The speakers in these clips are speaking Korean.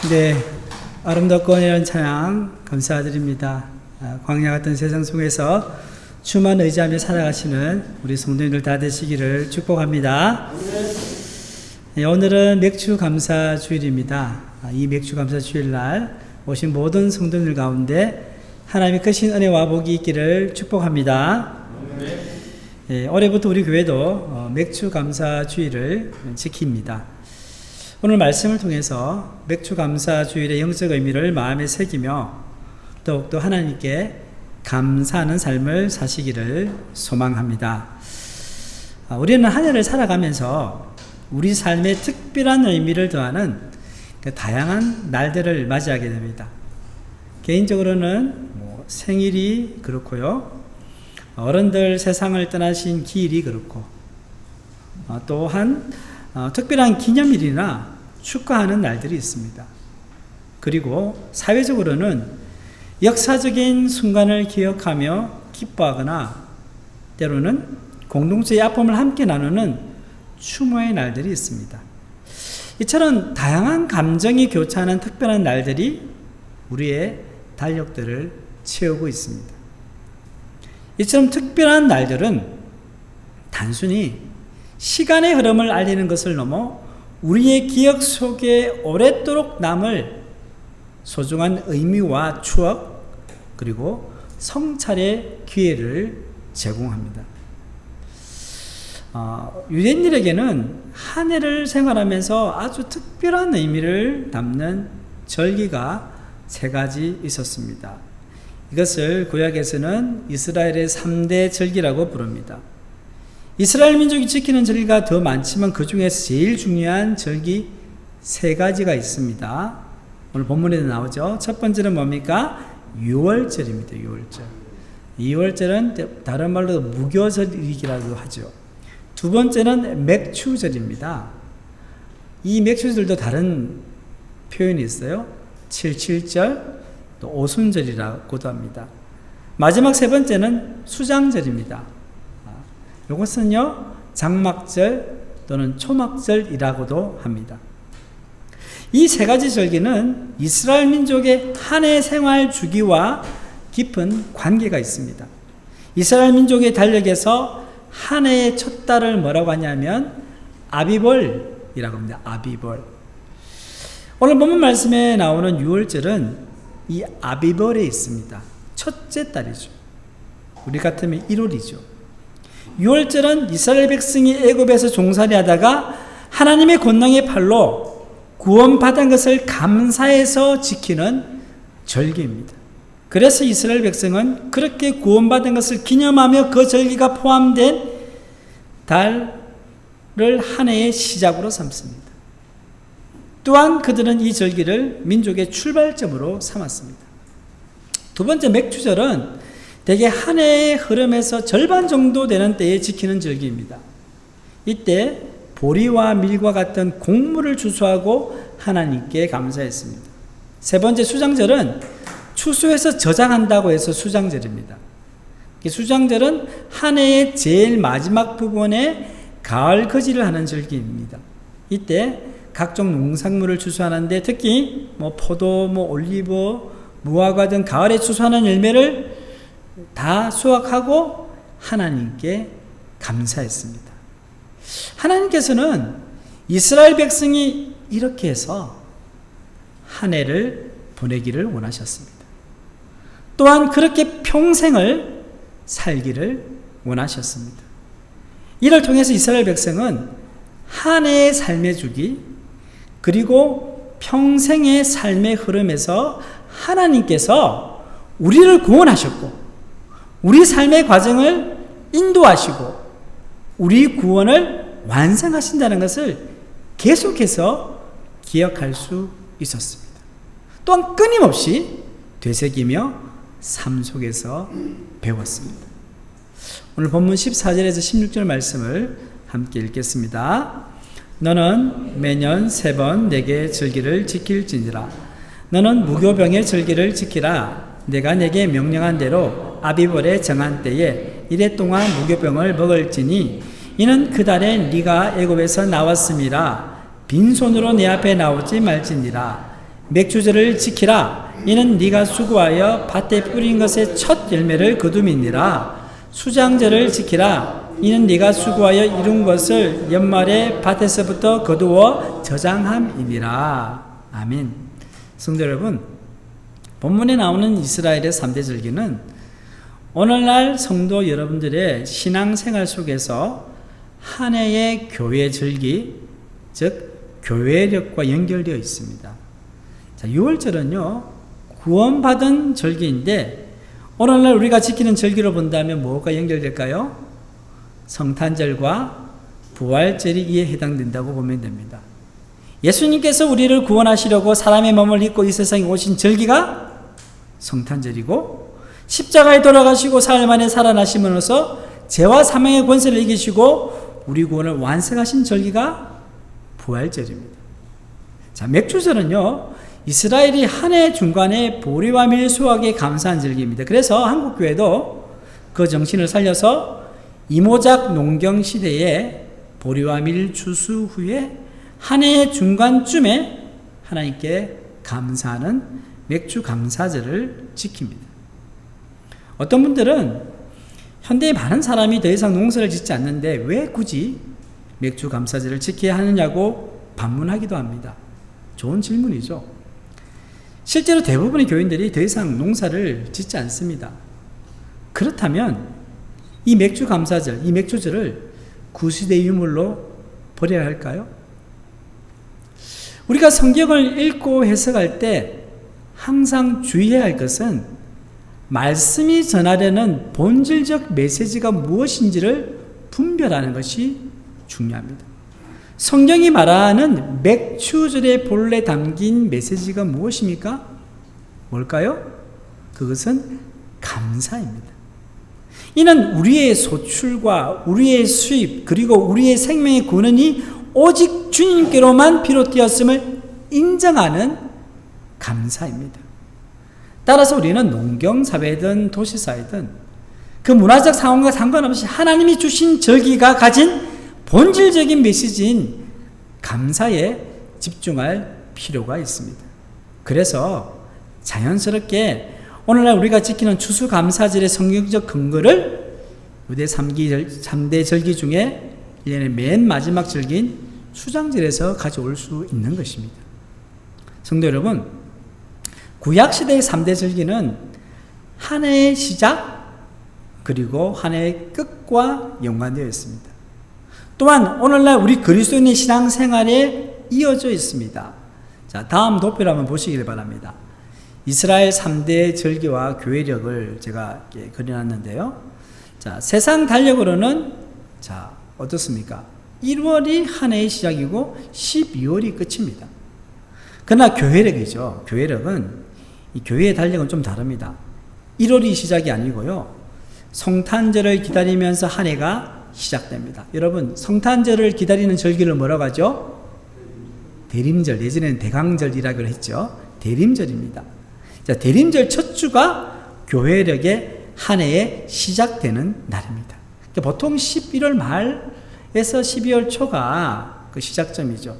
네, 아름답고 은혜로운 찬양 감사드립니다. 광야 같은 세상 속에서 주만 의지하며 살아가시는 우리 성도님들 다 되시기를 축복합니다. 네, 오늘은 맥주 감사 주일입니다. 이 맥주 감사 주일날 오신 모든 성도님들 가운데 하나님의 크신 은혜와 복이 있기를 축복합니다. 네, 올해부터 우리 교회도 맥주 감사 주일을 지킵니다. 오늘 말씀을 통해서 맥주 감사 주일의 영적 의미를 마음에 새기며 더욱더 하나님께 감사하는 삶을 사시기를 소망합니다. 우리는 한 해를 살아가면서 우리 삶에 특별한 의미를 더하는 다양한 날들을 맞이하게 됩니다. 개인적으로는 생일이 그렇고요. 어른들 세상을 떠나신 기일이 그렇고, 또한 특별한 기념일이나 축하하는 날들이 있습니다. 그리고 사회적으로는 역사적인 순간을 기억하며 기뻐하거나 때로는 공동체의 아픔을 함께 나누는 추모의 날들이 있습니다. 이처럼 다양한 감정이 교차하는 특별한 날들이 우리의 달력들을 채우고 있습니다. 이처럼 특별한 날들은 단순히 시간의 흐름을 알리는 것을 넘어 우리의 기억 속에 오랫도록 남을 소중한 의미와 추억, 그리고 성찰의 기회를 제공합니다. 유대인들에게는 한 해를 생활하면서 아주 특별한 의미를 담는 절기가 세 가지 있었습니다. 이것을 구약에서는 이스라엘의 3대 절기라고 부릅니다. 이스라엘 민족이 지키는 절기가 더 많지만 그 중에서 제일 중요한 절기 세 가지가 있습니다. 오늘 본문에도 나오죠. 첫 번째는 뭡니까? 유월절입니다. 유월절. 유월절은 다른 말로 무교절이라고 하죠. 두 번째는 맥추절입니다. 이 맥추절도 다른 표현이 있어요. 칠칠절, 또 오순절이라고도 합니다. 마지막 세 번째는 수장절입니다. 이것은요, 장막절 또는 초막절이라고도 합니다. 이 세 가지 절기는 이스라엘 민족의 한 해 생활 주기와 깊은 관계가 있습니다. 이스라엘 민족의 달력에서 한 해의 첫 달을 뭐라고 하냐면 아비벌이라고 합니다. 아비벌. 오늘 본문 말씀에 나오는 유월절은 이 아비벌에 있습니다. 첫째 달이죠. 우리 같으면 1월이죠. 유월절은 이스라엘 백성이 애굽에서 종살이 하다가 하나님의 권능의 팔로 구원받은 것을 감사해서 지키는 절기입니다. 그래서 이스라엘 백성은 그렇게 구원받은 것을 기념하며 그 절기가 포함된 달을 한 해의 시작으로 삼습니다. 또한 그들은 이 절기를 민족의 출발점으로 삼았습니다. 두 번째 맥추절은 대개 한 해의 흐름에서 절반 정도 되는 때에 지키는 절기입니다. 이때 보리와 밀과 같은 곡물을 추수하고 하나님께 감사했습니다. 세 번째 수장절은 추수해서 저장한다고 해서 수장절입니다. 수장절은 한 해의 제일 마지막 부분에 가을 거지를 하는 절기입니다. 이때 각종 농산물을 추수하는데 특히 포도, 올리브, 무화과 등 가을에 추수하는 열매를 다 수확하고 하나님께 감사했습니다. 하나님께서는 이스라엘 백성이 이렇게 해서 한 해를 보내기를 원하셨습니다. 또한 그렇게 평생을 살기를 원하셨습니다. 이를 통해서 이스라엘 백성은 한 해의 삶의 주기, 그리고 평생의 삶의 흐름에서 하나님께서 우리를 구원하셨고 우리 삶의 과정을 인도하시고 우리 구원을 완성하신다는 것을 계속해서 기억할 수 있었습니다. 또한 끊임없이 되새기며 삶 속에서 배웠습니다. 오늘 본문 14절에서 16절 말씀을 함께 읽겠습니다. 너는 매년 3번 내게 절기를 지킬지니라. 너는 무교병의 절기를 지키라. 내가 내게 명령한 대로 아비벌에 정한 때에 이래 동안 무교병을 먹을지니 이는 그 달에 네가 애굽에서 나왔음이라. 빈손으로 내 앞에 나오지 말지니라. 맥주절을 지키라. 이는 네가 수고하여 밭에 뿌린 것의 첫 열매를 거둠이니라. 수장절을 지키라. 이는 네가 수고하여 이룬 것을 연말에 밭에서부터 거두어 저장함이니라. 아멘. 성도 여러분, 본문에 나오는 이스라엘의 3대 절기는 오늘날 성도 여러분들의 신앙생활 속에서 한 해의 교회 절기, 즉 교회력과 연결되어 있습니다. 자, 6월절은요 구원받은 절기인데 오늘날 우리가 지키는 절기로 본다면 뭐가 연결될까요? 성탄절과 부활절이 이에 해당된다고 보면 됩니다. 예수님께서 우리를 구원하시려고 사람의 몸을 입고 이 세상에 오신 절기가 성탄절이고, 십자가에 돌아가시고 사흘 만에 살아나심으로써 죄와 사망의 권세를 이기시고 우리 구원을 완성하신 절기가 부활절입니다. 자, 맥주절은요 이스라엘이 한 해 중간에 보리와 밀 수확에 감사한 절기입니다. 그래서 한국교회도 그 정신을 살려서 이모작 농경 시대에 보리와 밀 추수 후에 한 해의 중간쯤에 하나님께 감사하는 맥주 감사절을 지킵니다. 어떤 분들은 현대의 많은 사람이 더 이상 농사를 짓지 않는데 왜 굳이 맥주 감사절을 지켜야 하느냐고 반문하기도 합니다. 좋은 질문이죠. 실제로 대부분의 교인들이 더 이상 농사를 짓지 않습니다. 그렇다면 이 맥주 감사절, 이 맥주절을 구시대 유물로 버려야 할까요? 우리가 성경을 읽고 해석할 때 항상 주의해야 할 것은 말씀이 전하려는 본질적 메시지가 무엇인지를 분별하는 것이 중요합니다. 성경이 말하는 맥주절의 본래 담긴 메시지가 무엇입니까? 뭘까요? 그것은 감사입니다. 이는 우리의 소출과 우리의 수입 그리고 우리의 생명의 근원이 오직 주님께로만 비롯되었음을 인정하는 감사입니다. 따라서 우리는 농경사회든 도시사회든 그 문화적 상황과 상관없이 하나님이 주신 절기가 가진 본질적인 메시지인 감사에 집중할 필요가 있습니다. 그래서 자연스럽게 오늘날 우리가 지키는 추수감사절의 성경적 근거를 유대 3대 절기 중에 1년의 맨 마지막 절기인 수장절에서 가져올 수 있는 것입니다. 성도 여러분, 구약시대의 3대 절기는 한 해의 시작 그리고 한 해의 끝과 연관되어 있습니다. 또한 오늘날 우리 그리스도인의 신앙생활에 이어져 있습니다. 자, 다음 도표를 한번 보시길 바랍니다. 이스라엘 3대 절기와 교회력을 제가 그려놨는데요. 자, 세상 달력으로는 자, 어떻습니까? 1월이 한 해의 시작이고 12월이 끝입니다. 그러나 교회력이죠. 교회력은 이 교회의 달력은 좀 다릅니다. 1월이 시작이 아니고요. 성탄절을 기다리면서 한 해가 시작됩니다. 여러분, 성탄절을 기다리는 절기를 뭐라고 하죠? 대림절, 예전에는 대강절이라고 했죠. 대림절입니다. 자, 대림절 첫 주가 교회력의 한 해에 시작되는 날입니다. 그러니까 보통 11월 말에서 12월 초가 그 시작점이죠.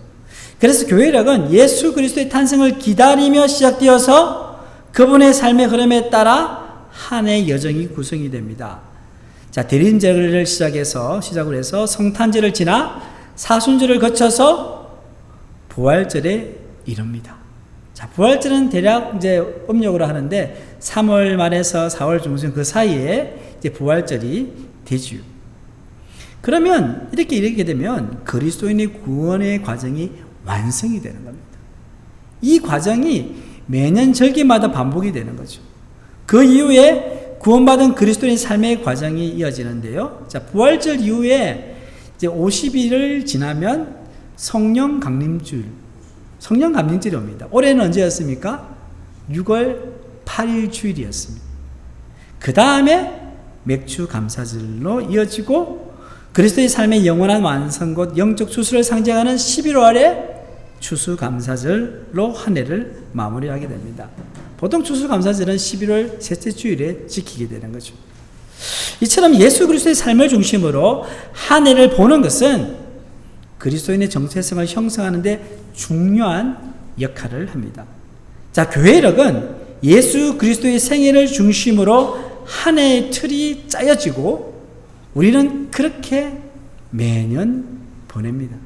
그래서 교회력은 예수 그리스도의 탄생을 기다리며 시작되어서 그분의 삶의 흐름에 따라 한 해의 여정이 구성이 됩니다. 자, 대림절을 시작으로 해서 성탄절을 지나 사순절을 거쳐서 부활절에 이릅니다. 자, 부활절은 대략 이제 음력으로 하는데 3월 말에서 4월 중순 그 사이에 이제 부활절이 되지요. 그러면 이렇게 되면 그리스도인의 구원의 과정이 완성이 되는 겁니다. 이 과정이 매년 절기마다 반복이 되는 거죠. 그 이후에 구원받은 그리스도인의 삶의 과정이 이어지는데요. 자, 부활절 이후에 이제 50일을 지나면 성령 강림절이 옵니다. 올해는 언제였습니까? 6월 8일 주일이었습니다. 그 다음에 맥주 감사절로 이어지고 그리스도의 삶의 영원한 완성 곧 영적 추수를 상징하는 11월에 추수감사절로 한 해를 마무리하게 됩니다. 보통 추수감사절은 11월 셋째 주일에 지키게 되는 거죠. 이처럼 예수 그리스도의 삶을 중심으로 한 해를 보는 것은 그리스도인의 정체성을 형성하는 데 중요한 역할을 합니다. 자, 교회력은 예수 그리스도의 생애를 중심으로 한 해의 틀이 짜여지고 우리는 그렇게 매년 보냅니다.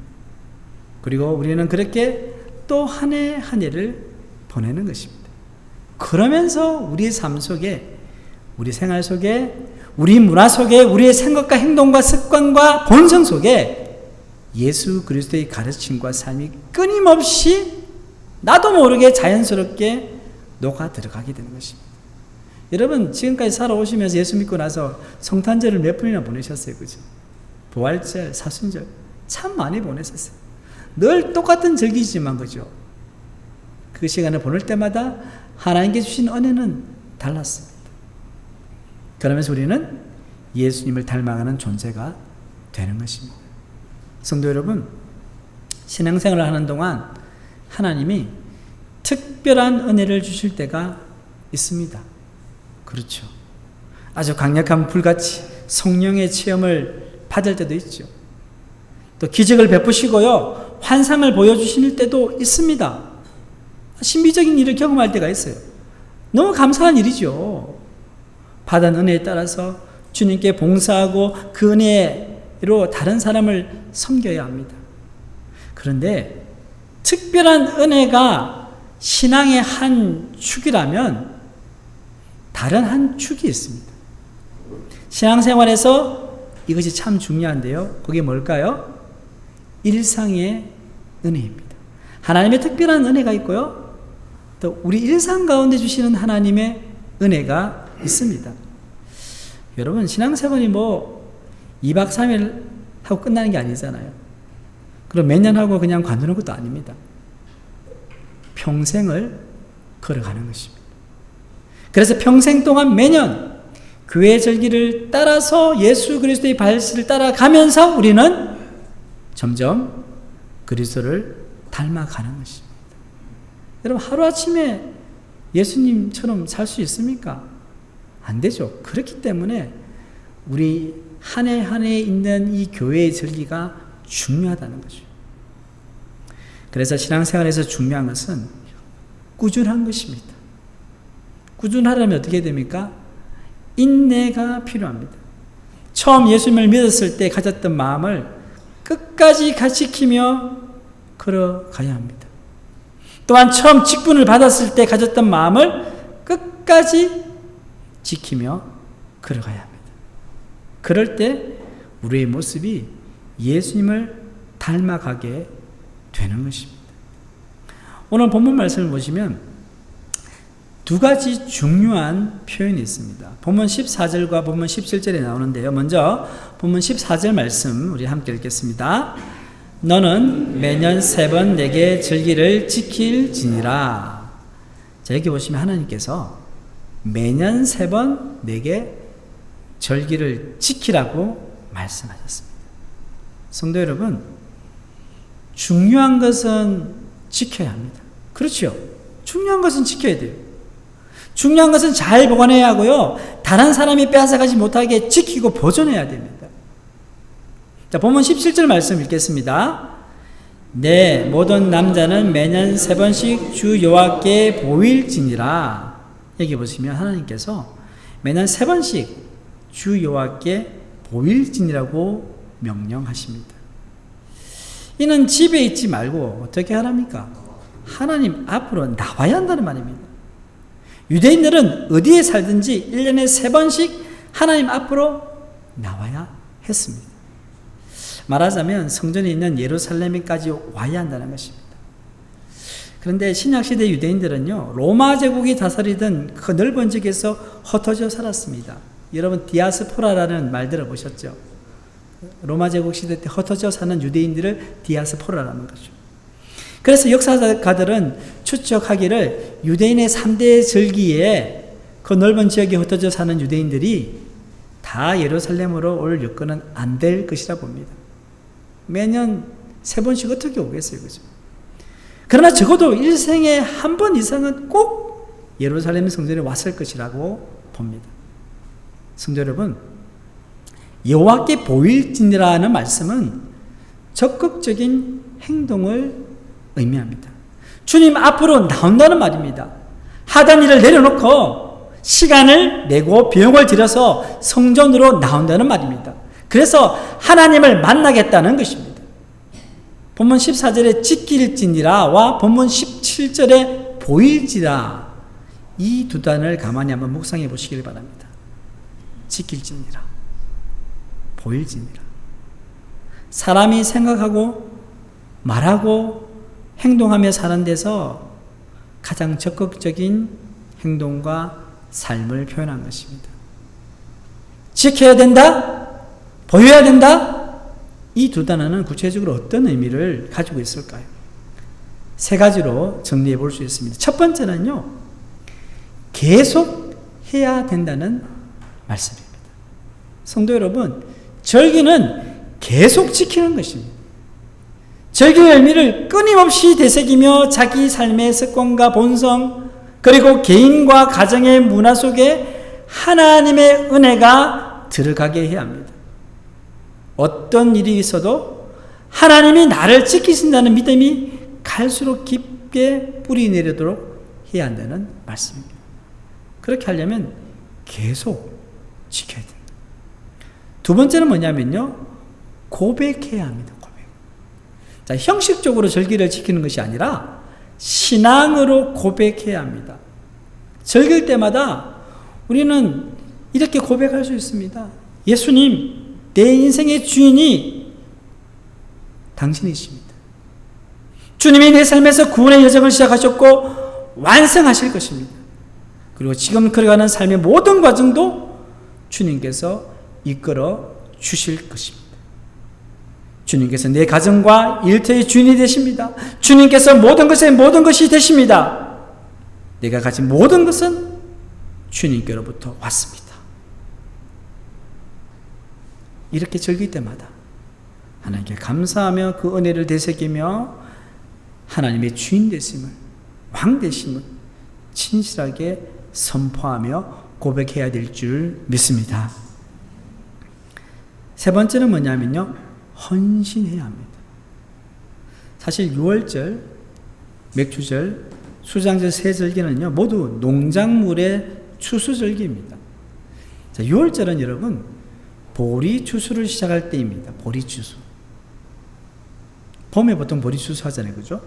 그리고 우리는 그렇게 또 한 해 한 해를 보내는 것입니다. 그러면서 우리 삶 속에, 우리 생활 속에, 우리 문화 속에, 우리의 생각과 행동과 습관과 본성 속에 예수 그리스도의 가르침과 삶이 끊임없이 나도 모르게 자연스럽게 녹아 들어가게 되는 것입니다. 여러분, 지금까지 살아오시면서 예수 믿고 나서 성탄절을 몇 번이나 보내셨어요, 그죠? 부활절, 사순절 참 많이 보내셨어요. 늘 똑같은 절기지만, 그죠? 그 시간을 보낼 때마다 하나님께 주신 은혜는 달랐습니다. 그러면서 우리는 예수님을 닮아가는 존재가 되는 것입니다. 성도 여러분, 신앙생활을 하는 동안 하나님이 특별한 은혜를 주실 때가 있습니다. 그렇죠. 아주 강력한 불같이 성령의 체험을 받을 때도 있죠. 또 기적을 베푸시고요, 환상을 보여주실 때도 있습니다. 신비적인 일을 경험할 때가 있어요. 너무 감사한 일이죠. 받은 은혜에 따라서 주님께 봉사하고 그 은혜로 다른 사람을 섬겨야 합니다. 그런데 특별한 은혜가 신앙의 한 축이라면 다른 한 축이 있습니다. 신앙생활에서 이것이 참 중요한데요. 그게 뭘까요? 일상의 은혜입니다. 하나님의 특별한 은혜가 있고요, 또 우리 일상 가운데 주시는 하나님의 은혜가 있습니다. 여러분, 신앙생활이 2박 3일 하고 끝나는 게 아니잖아요. 그럼 몇 년 하고 그냥 관두는 것도 아닙니다. 평생을 걸어가는 것입니다. 그래서 평생 동안 매년 교회 절기를 따라서 예수 그리스도의 발실을 따라가면서 우리는 점점 그리스도를 닮아가는 것입니다. 여러분, 하루아침에 예수님처럼 살 수 있습니까? 안 되죠. 그렇기 때문에 우리 한 해 한 해 있는 이 교회의 절기가 중요하다는 거죠. 그래서 신앙생활에서 중요한 것은 꾸준한 것입니다. 꾸준하려면 어떻게 됩니까? 인내가 필요합니다. 처음 예수님을 믿었을 때 가졌던 마음을 끝까지 지키며 걸어가야 합니다. 또한 처음 직분을 받았을 때 가졌던 마음을 끝까지 지키며 걸어가야 합니다. 그럴 때 우리의 모습이 예수님을 닮아가게 되는 것입니다. 오늘 본문 말씀을 보시면 두 가지 중요한 표현이 있습니다. 본문 14절과 본문 17절에 나오는데요. 먼저 본문 14절 말씀 우리 함께 읽겠습니다. 너는 매년 3번 내게 절기를 지킬지니라. 자, 여기 보시면 하나님께서 매년 3번 내게 절기를 지키라고 말씀하셨습니다. 성도 여러분, 중요한 것은 지켜야 합니다. 그렇죠? 중요한 것은 지켜야 돼요. 중요한 것은 잘 보관해야 하고요, 다른 사람이 빼앗아가지 못하게 지키고 보존해야 됩니다. 자, 본문 17절 말씀 읽겠습니다. 내 모든 남자는 매년 3번씩 주 여호와께 보일지니라. 여기 보시면 하나님께서 매년 3번씩 주 여호와께 보일지니라고 명령하십니다. 이는 집에 있지 말고 어떻게 하랍니까? 하나님 앞으로 나와야 한다는 말입니다. 유대인들은 어디에 살든지 1년에 3번씩 하나님 앞으로 나와야 했습니다. 말하자면 성전에 있는 예루살렘까지 와야 한다는 것입니다. 그런데 신약시대 유대인들은요, 로마 제국이 다스리던 그 넓은 지역에서 흩어져 살았습니다. 여러분, 디아스포라라는 말 들어보셨죠? 로마 제국 시대 때 흩어져 사는 유대인들을 디아스포라라는 거죠. 그래서 역사가들은 추측하기를 유대인의 3대 절기에 그 넓은 지역에 흩어져 사는 유대인들이 다 예루살렘으로 올 여건은 안 될 것이라 봅니다. 매년 3번씩 어떻게 오겠어요, 그죠? 그러나 적어도 일생에 한 번 이상은 꼭 예루살렘 성전에 왔을 것이라고 봅니다. 성도 여러분, 여호와께 보일지니라는 말씀은 적극적인 행동을 의미합니다. 주님 앞으로 나온다는 말입니다. 하던 일을 내려놓고 시간을 내고 비용을 들여서 성전으로 나온다는 말입니다. 그래서 하나님을 만나겠다는 것입니다. 본문 14절에 지킬지니라와 본문 17절에 보일지라, 이 두 단을 가만히 한번 묵상해 보시길 바랍니다. 지킬지니라, 보일지니라. 사람이 생각하고 말하고 행동하며 사는 데서 가장 적극적인 행동과 삶을 표현한 것입니다. 지켜야 된다, 보여야 된다, 이 두 단어는 구체적으로 어떤 의미를 가지고 있을까요? 세 가지로 정리해 볼 수 있습니다. 첫 번째는요, 계속 해야 된다는 말씀입니다. 성도 여러분, 절기는 계속 지키는 것입니다. 절기의 의미를 끊임없이 되새기며 자기 삶의 습관과 본성, 그리고 개인과 가정의 문화 속에 하나님의 은혜가 들어가게 해야 합니다. 어떤 일이 있어도 하나님이 나를 지키신다는 믿음이 갈수록 깊게 뿌리 내리도록 해야 한다는 말씀입니다. 그렇게 하려면 계속 지켜야 됩니다. 두 번째는 뭐냐면요, 고백해야 합니다. 고백. 자, 형식적으로 절기를 지키는 것이 아니라 신앙으로 고백해야 합니다. 절기일 때마다 우리는 이렇게 고백할 수 있습니다. 예수님, 내 인생의 주인이 당신이십니다. 주님이 내 삶에서 구원의 여정을 시작하셨고 완성하실 것입니다. 그리고 지금 걸어가는 삶의 모든 과정도 주님께서 이끌어 주실 것입니다. 주님께서 내 가정과 일터의 주인이 되십니다. 주님께서 모든 것이 되십니다. 내가 가진 모든 것은 주님께로부터 왔습니다. 이렇게 즐길 때마다 하나님께 감사하며 그 은혜를 되새기며 하나님의 주인 되심을, 왕 되심을 진실하게 선포하며 고백해야 될 줄 믿습니다. 세 번째는 뭐냐면요, 헌신해야 합니다. 사실 6월절, 맥주절, 수장절 세 절기는요, 모두 농작물의 추수절기입니다. 자, 6월절은 여러분, 보리 추수를 시작할 때입니다. 보리 추수. 봄에 보통 보리 추수 하잖아요. 그죠?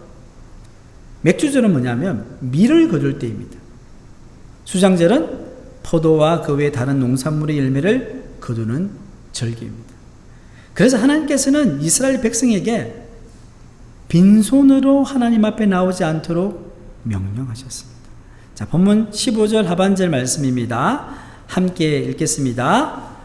맥주절은 뭐냐면 밀을 거둘 때입니다. 수장절은 포도와 그 외 다른 농산물의 열매를 거두는 절기입니다. 그래서 하나님께서는 이스라엘 백성에게 빈손으로 하나님 앞에 나오지 않도록 명령하셨습니다. 자, 본문 15절 하반절 말씀입니다. 함께 읽겠습니다.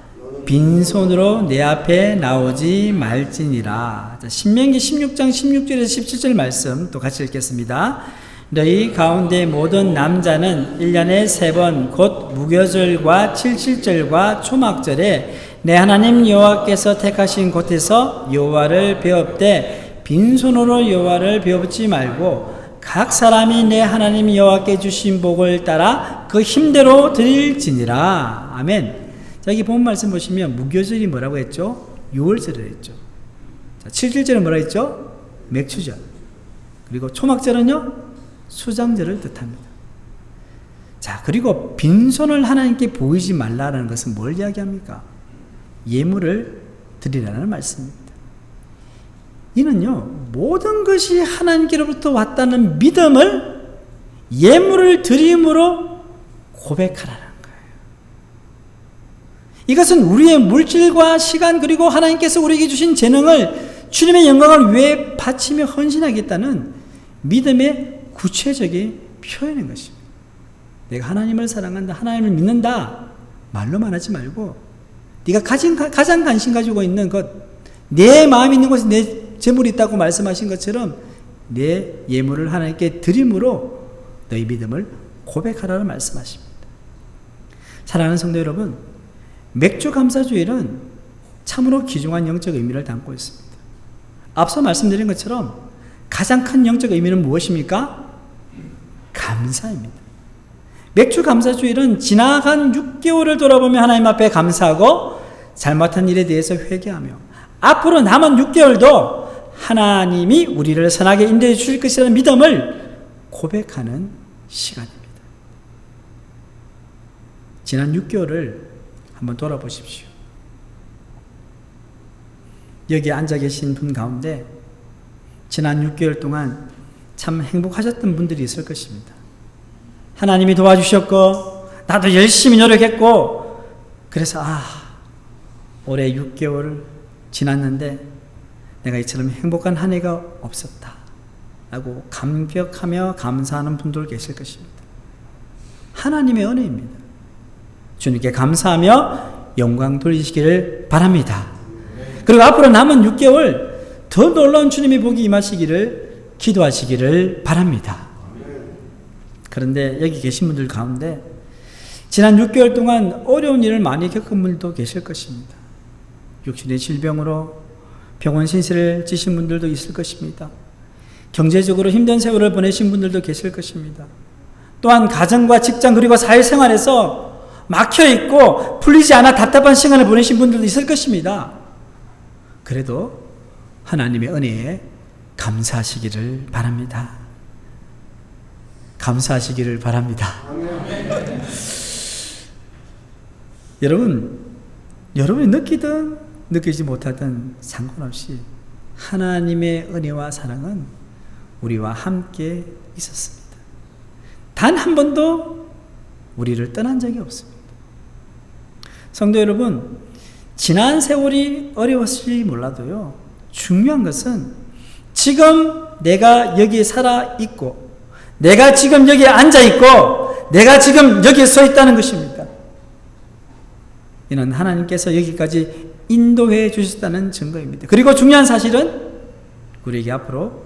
빈손으로 내 앞에 나오지 말지니라. 자, 신명기 16장 16절에서 17절 말씀 또 같이 읽겠습니다. 너희 가운데 모든 남자는 1년에 3번 곧 무교절과 칠칠절과 초막절에 내 하나님 여호와께서 택하신 곳에서 여호와를 배웁되 빈손으로 여호와를 배웁지 말고 각 사람이 내 하나님 여호와께 주신 복을 따라 그 힘대로 드릴지니라. 아멘. 자, 여기 본 말씀 보시면 무교절이 뭐라고 했죠? 6월절을 했죠. 자, 7절은 뭐라고 했죠? 맥추절. 그리고 초막절은요? 수장절을 뜻합니다. 자, 그리고 빈손을 하나님께 보이지 말라는 것은 뭘 이야기합니까? 예물을 드리라는 말씀입니다. 이는요, 모든 것이 하나님께로부터 왔다는 믿음을 예물을 드림으로 고백하라는 거예요. 이것은 우리의 물질과 시간 그리고 하나님께서 우리에게 주신 재능을 주님의 영광을 위해 바치며 헌신하겠다는 믿음의 구체적인 표현인 것입니다. 내가 하나님을 사랑한다, 하나님을 믿는다 말로만 하지 말고 네가 가장 관심 가지고 있는 것, 내 마음에 있는 것이 내 재물이 있다고 말씀하신 것처럼 내 예물을 하나님께 드림으로 너희 믿음을 고백하라는 말씀하십니다. 사랑하는 성도 여러분, 맥주 감사주일은 참으로 귀중한 영적 의미를 담고 있습니다. 앞서 말씀드린 것처럼 가장 큰 영적 의미는 무엇입니까? 감사입니다. 맥주 감사주일은 지나간 6개월을 돌아보며 하나님 앞에 감사하고 잘못한 일에 대해서 회개하며 앞으로 남은 6개월도 하나님이 우리를 선하게 인도해 주실 것이라는 믿음을 고백하는 시간입니다. 지난 6개월을 한번 돌아보십시오. 여기 앉아 계신 분 가운데 지난 6개월 동안 참 행복하셨던 분들이 있을 것입니다. 하나님이 도와주셨고 나도 열심히 노력했고 그래서 올해 6개월 지났는데 내가 이처럼 행복한 한 해가 없었다 라고 감격하며 감사하는 분들 계실 것입니다. 하나님의 은혜입니다. 주님께 감사하며 영광 돌리시기를 바랍니다. 그리고 앞으로 남은 6개월 더 놀라운 주님의 복이 임하시기를 기도하시기를 바랍니다. 그런데 여기 계신 분들 가운데 지난 6개월 동안 어려운 일을 많이 겪은 분들도 계실 것입니다. 육신의 질병으로 병원 신세를 지신 분들도 있을 것입니다. 경제적으로 힘든 세월을 보내신 분들도 계실 것입니다. 또한 가정과 직장 그리고 사회생활에서 막혀있고 풀리지 않아 답답한 시간을 보내신 분들도 있을 것입니다. 그래도 하나님의 은혜에 감사하시기를 바랍니다. 감사하시기를 바랍니다. 여러분이 느끼든 느끼지 못하든 상관없이 하나님의 은혜와 사랑은 우리와 함께 있었습니다. 단 한 번도 우리를 떠난 적이 없습니다. 성도 여러분, 지난 세월이 어려웠을지 몰라도요, 중요한 것은 지금 내가 여기에 살아있고 내가 지금 여기에 앉아있고 내가 지금 여기에 서 있다는 것입니다. 이는 하나님께서 여기까지 인도해 주셨다는 증거입니다. 그리고 중요한 사실은 우리에게 앞으로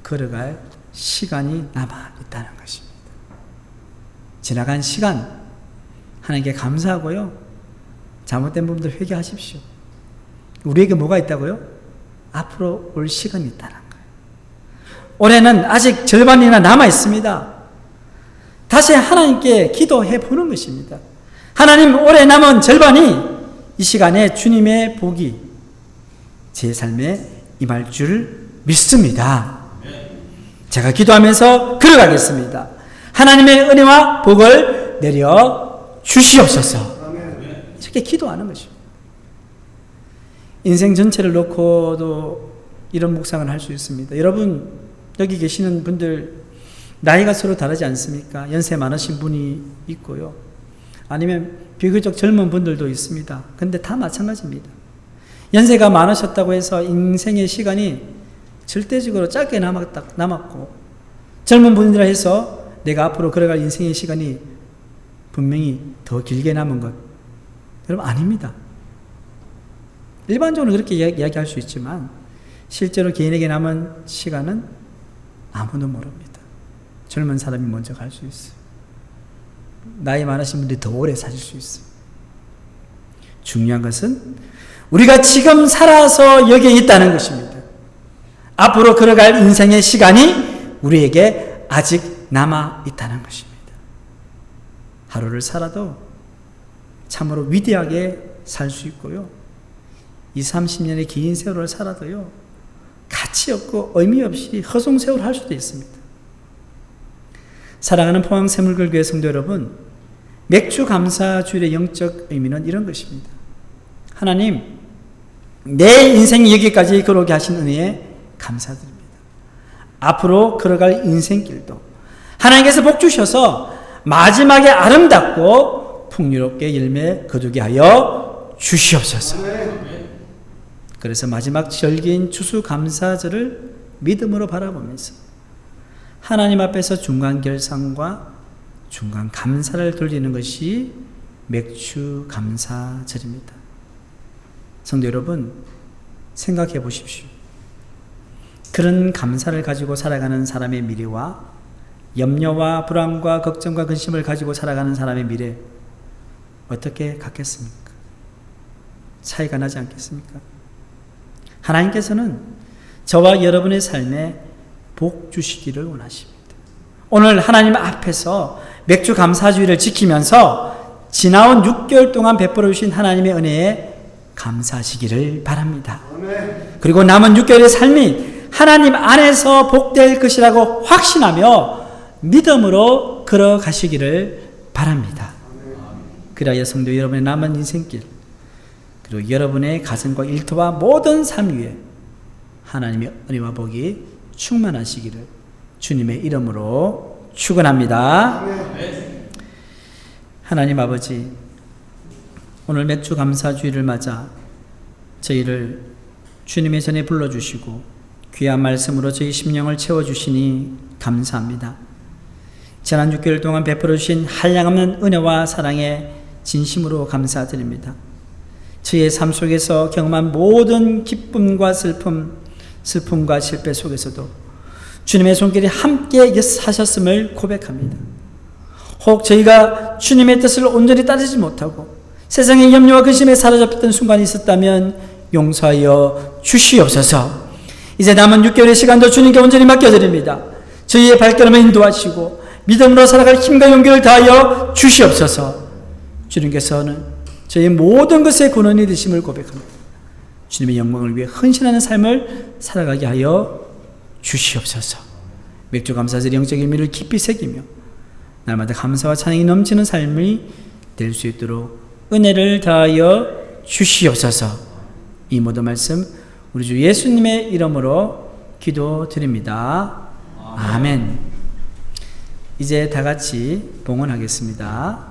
걸어갈 시간이 남아있다는 것입니다. 지나간 시간 하나님께 감사하고요, 잘못된 부분들 회개하십시오. 우리에게 뭐가 있다고요? 앞으로 올 시간이 있다는 거예요. 올해는 아직 절반이나 남아 있습니다. 다시 하나님께 기도해 보는 것입니다. 하나님, 올해 남은 절반이 이 시간에 주님의 복이 제 삶에 임할 줄 믿습니다. 제가 기도하면서 걸어가겠습니다. 하나님의 은혜와 복을 내려 주시옵소서. 이렇게 기도하는 것입니다. 인생 전체를 놓고도 이런 묵상을 할 수 있습니다. 여러분, 여기 계시는 분들 나이가 서로 다르지 않습니까? 연세 많으신 분이 있고요, 아니면 비교적 젊은 분들도 있습니다. 근데 다 마찬가지입니다. 연세가 많으셨다고 해서 인생의 시간이 절대적으로 짧게 남았고, 젊은 분이라 해서 내가 앞으로 걸어갈 인생의 시간이 분명히 더 길게 남은 것, 여러분, 아닙니다. 일반적으로 그렇게 이야기할 수 있지만 실제로 개인에게 남은 시간은 아무도 모릅니다. 젊은 사람이 먼저 갈 수 있어요. 나이 많으신 분들이 더 오래 사실 수 있어요. 중요한 것은 우리가 지금 살아서 여기에 있다는 것입니다. 앞으로 걸어갈 인생의 시간이 우리에게 아직 남아 있다는 것입니다. 하루를 살아도 참으로 위대하게 살 수 있고요, 20, 30년의 긴 세월을 살아도요, 가치 없고 의미 없이 허송세월 할 수도 있습니다. 사랑하는 포항샘물교회 성도 여러분, 맥주 감사주일의 영적 의미는 이런 것입니다. 하나님, 내 인생이 여기까지 걸어오게 하신 은혜에 감사드립니다. 앞으로 걸어갈 인생길도 하나님께서 복 주셔서 마지막에 아름답고 풍요롭게 열매 거두게 하여 주시옵소서. 그래서 마지막 절기인 추수감사절을 믿음으로 바라보면서 하나님 앞에서 중간 결산과 중간 감사를 돌리는 것이 맥주 감사절입니다. 성도 여러분, 생각해 보십시오. 그런 감사를 가지고 살아가는 사람의 미래와 염려와 불안과 걱정과 근심을 가지고 살아가는 사람의 미래, 어떻게 같겠습니까? 차이가 나지 않겠습니까? 하나님께서는 저와 여러분의 삶에 복 주시기를 원하십니다. 오늘 하나님 앞에서 맥주 감사주의를 지키면서 지나온 6개월 동안 베풀어 주신 하나님의 은혜에 감사하시기를 바랍니다. 그리고 남은 6개월의 삶이 하나님 안에서 복될 것이라고 확신하며 믿음으로 걸어가시기를 바랍니다. 그리하여 성도 여러분의 남은 인생길, 그리고 여러분의 가정과 일터와 모든 삶 위에 하나님의 은혜와 복이 충만하시기를 주님의 이름으로 축원합니다. 하나님 아버지, 오늘 맥주 감사주의를 맞아 저희를 주님의 전에 불러주시고 귀한 말씀으로 저희 심령을 채워주시니 감사합니다. 지난 6개월 동안 베풀어 주신 한량없는 은혜와 사랑에 진심으로 감사드립니다. 저희의 삶 속에서 경험한 모든 기쁨과 슬픔과 실패 속에서도 주님의 손길이 함께 하셨음을 고백합니다. 혹 저희가 주님의 뜻을 온전히 따르지 못하고 세상의 염려와 근심에 사로잡혔던 순간이 있었다면 용서하여 주시옵소서. 이제 남은 6개월의 시간도 주님께 온전히 맡겨드립니다. 저희의 발걸음을 인도하시고 믿음으로 살아갈 힘과 용기를 다하여 주시옵소서. 주님께서는 저희의 모든 것의 근원이 되심을 고백합니다. 주님의 영광을 위해 헌신하는 삶을 살아가게 하여 주시옵소서. 맥주 감사절의 영적 의미를 깊이 새기며 날마다 감사와 찬양이 넘치는 삶이 될 수 있도록 은혜를 다하여 주시옵소서. 이 모든 말씀 우리 주 예수님의 이름으로 기도드립니다. 아멘. 이제 다 같이 봉헌하겠습니다.